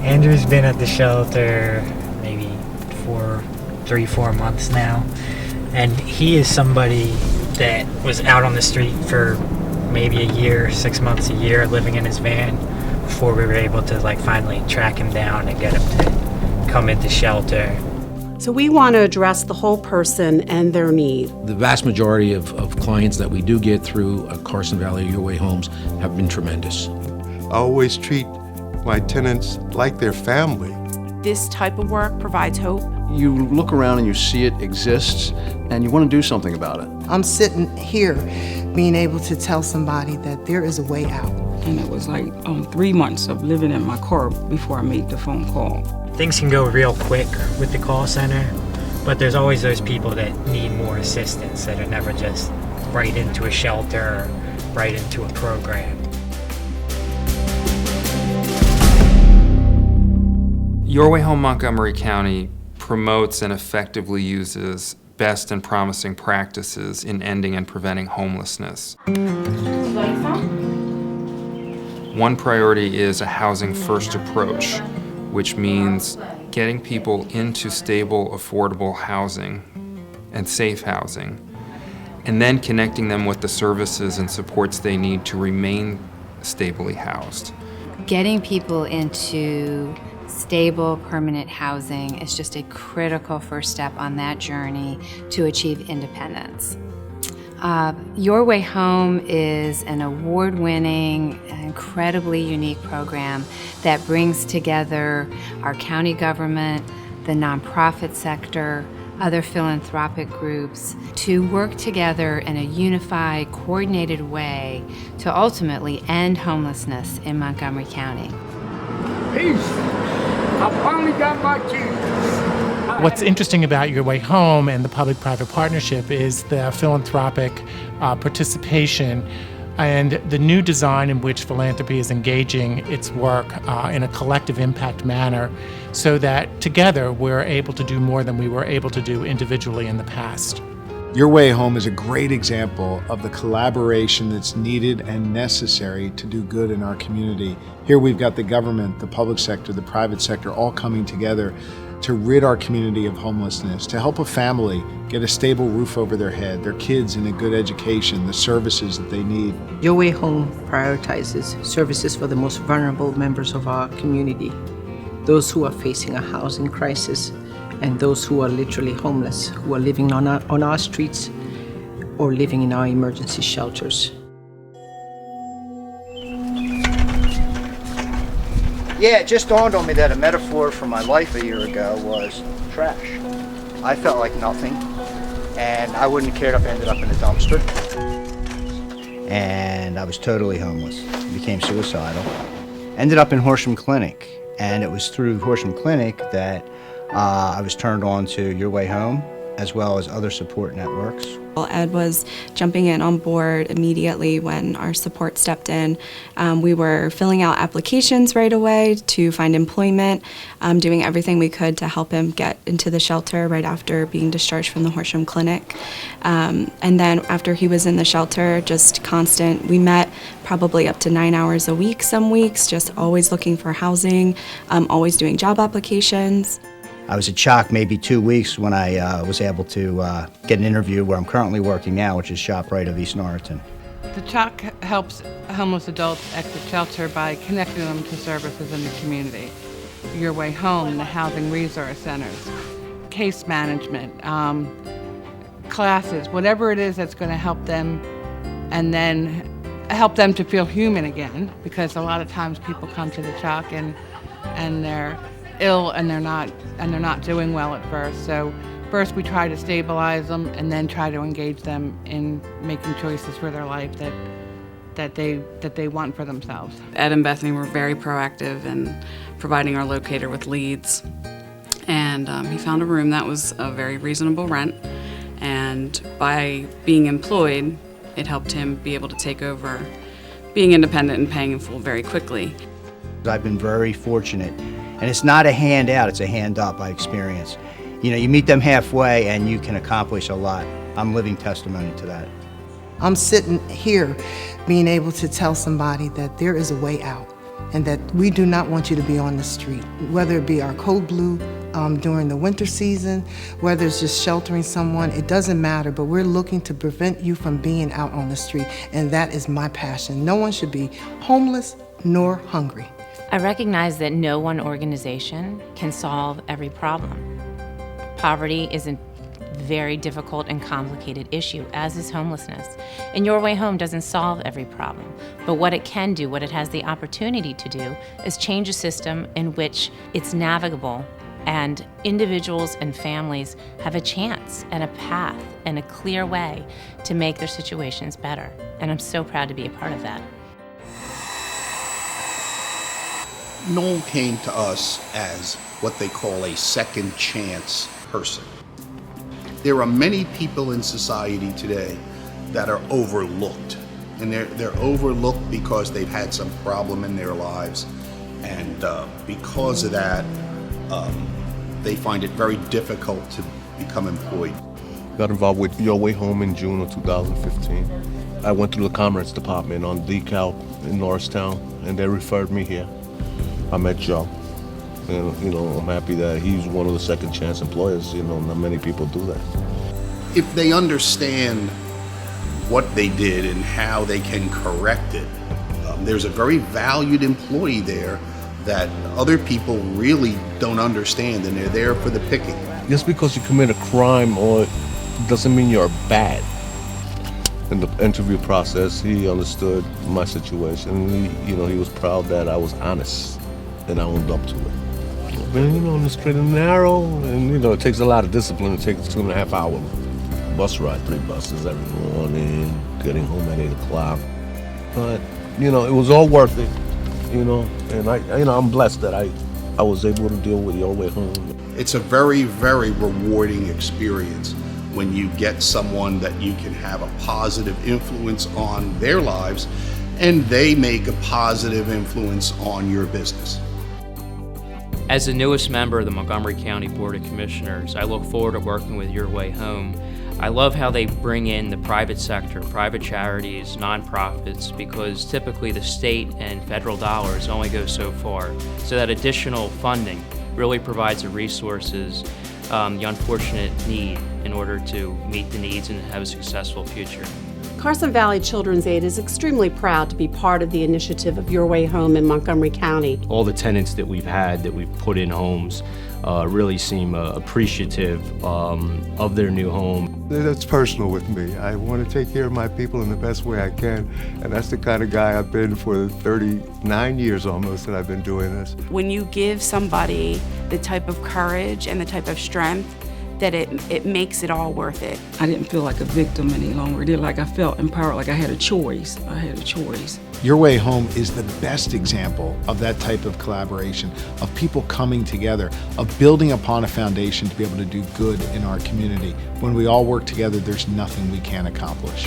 Andrew's been at the shelter maybe 4 months now, and he is somebody that was out on the street for maybe a year, 6 months, a year, living in his van before we were able to finally track him down and get him to come into shelter. So we want to address the whole person and their need. The vast majority of clients that we do get through Carson Valley Your Way Homes have been tremendous. I always treat my tenants like their family. This type of work provides hope. You look around and you see it exists, and you want to do something about it. I'm sitting here being able to tell somebody that there is a way out. And it was 3 months of living in my car before I made the phone call. Things can go real quick with the call center, but there's always those people that need more assistance that are never just right into a shelter or right into a program. Your Way Home Montgomery County promotes and effectively uses best and promising practices in ending and preventing homelessness. One priority is a housing first approach, which means getting people into stable, affordable housing and safe housing, and then connecting them with the services and supports they need to remain stably housed. Getting people into stable, permanent housing is just a critical first step on that journey to achieve independence. Your Way Home is an award-winning, incredibly unique program that brings together our county government, the nonprofit sector, other philanthropic groups to work together in a unified, coordinated way to ultimately end homelessness in Montgomery County. Peace! I finally got my keys. What's interesting about Your Way Home and the public-private partnership is the philanthropic participation and the new design in which philanthropy is engaging its work in a collective impact manner so that together we're able to do more than we were able to do individually in the past. Your Way Home is a great example of the collaboration that's needed and necessary to do good in our community. Here we've got the government, the public sector, the private sector all coming together to rid our community of homelessness, to help a family get a stable roof over their head, their kids in a good education, the services that they need. Your Way Home prioritizes services for the most vulnerable members of our community, those who are facing a housing crisis and those who are literally homeless, who are living on our streets or living in our emergency shelters. Yeah, it just dawned on me that a metaphor for my life a year ago was trash. I felt like nothing, and I wouldn't have cared if I ended up in a dumpster. And I was totally homeless, became suicidal. Ended up in Horsham Clinic, and it was through Horsham Clinic that I was turned on to Your Way Home, as well as other support networks. Ed was jumping in on board immediately when our support stepped in. We were filling out applications right away to find employment, doing everything we could to help him get into the shelter right after being discharged from the Horsham Clinic. And then after he was in the shelter, just constant, we met probably up to 9 hours a week some weeks, just always looking for housing, always doing job applications. I was at CHOC maybe 2 weeks when I was able to get an interview where I'm currently working now, which is ShopRite of East Norriton. The CHOC helps homeless adults exit shelter by connecting them to services in the community. Your Way Home, the housing resource centers, case management, classes, whatever it is that's going to help them, and then help them to feel human again, because a lot of times people come to the CHOC and they're ill and they're not doing well at first. So first we try to stabilize them and then try to engage them in making choices for their life that they want for themselves. Ed and Bethany were very proactive in providing our locator with leads, and he found a room that was a very reasonable rent, and by being employed it helped him be able to take over being independent and paying in full very quickly. I've been very fortunate. And it's not a handout, it's a hand up by experience. You know, you meet them halfway and you can accomplish a lot. I'm living testimony to that. I'm sitting here being able to tell somebody that there is a way out. and that we do not want you to be on the street, whether it be our code blue during the winter season, whether it's just sheltering someone, it doesn't matter, but we're looking to prevent you from being out on the street, and that is my passion. No one should be homeless nor hungry. I recognize that no one organization can solve every problem. Poverty is a very difficult and complicated issue, as is homelessness. And Your Way Home doesn't solve every problem, but what it can do, what it has the opportunity to do, is change a system in which it's navigable and individuals and families have a chance and a path and a clear way to make their situations better. And I'm so proud to be a part of that. Noel came to us as what they call a second chance person. There are many people in society today that are overlooked. And they're overlooked because they've had some problem in their lives. And because of that, they find it very difficult to become employed. Got involved with Your Way Home in June of 2015. I went through the Commerce Department on DeKalb in Norristown, and they referred me here. I met Joe, and I'm happy that he's one of the second chance employers. Not many people do that. If they understand what they did and how they can correct it, there's a very valued employee there that other people really don't understand, and they're there for the picking. Just because you commit a crime doesn't mean you're bad. In the interview process, he understood my situation. He was proud that I was honest, and I owned up to it. But on the straight and narrow, and it takes a lot of discipline. It takes a 2.5 hour bus ride, 3 buses every morning, getting home at 8 o'clock. But it was all worth it. And I'm blessed that I was able to deal with Your Way Home. It's a very, very rewarding experience when you get someone that you can have a positive influence on their lives, and they make a positive influence on your business. As the newest member of the Montgomery County Board of Commissioners, I look forward to working with Your Way Home. I love how they bring in the private sector, private charities, nonprofits, because typically the state and federal dollars only go so far. So that additional funding really provides the resources the unfortunate need in order to meet the needs and have a successful future. Carson Valley Children's Aid is extremely proud to be part of the initiative of Your Way Home in Montgomery County. All the tenants that we've had, that we've put in homes, really seem appreciative of their new home. That's personal with me. I want to take care of my people in the best way I can, and that's the kind of guy I've been for 39 years almost that I've been doing this. When you give somebody the type of courage and the type of strength, that it makes it all worth it. I didn't feel like a victim any longer. I felt empowered, like I had a choice. Your Way Home is the best example of that type of collaboration, of people coming together, of building upon a foundation to be able to do good in our community. When we all work together, there's nothing we can't accomplish.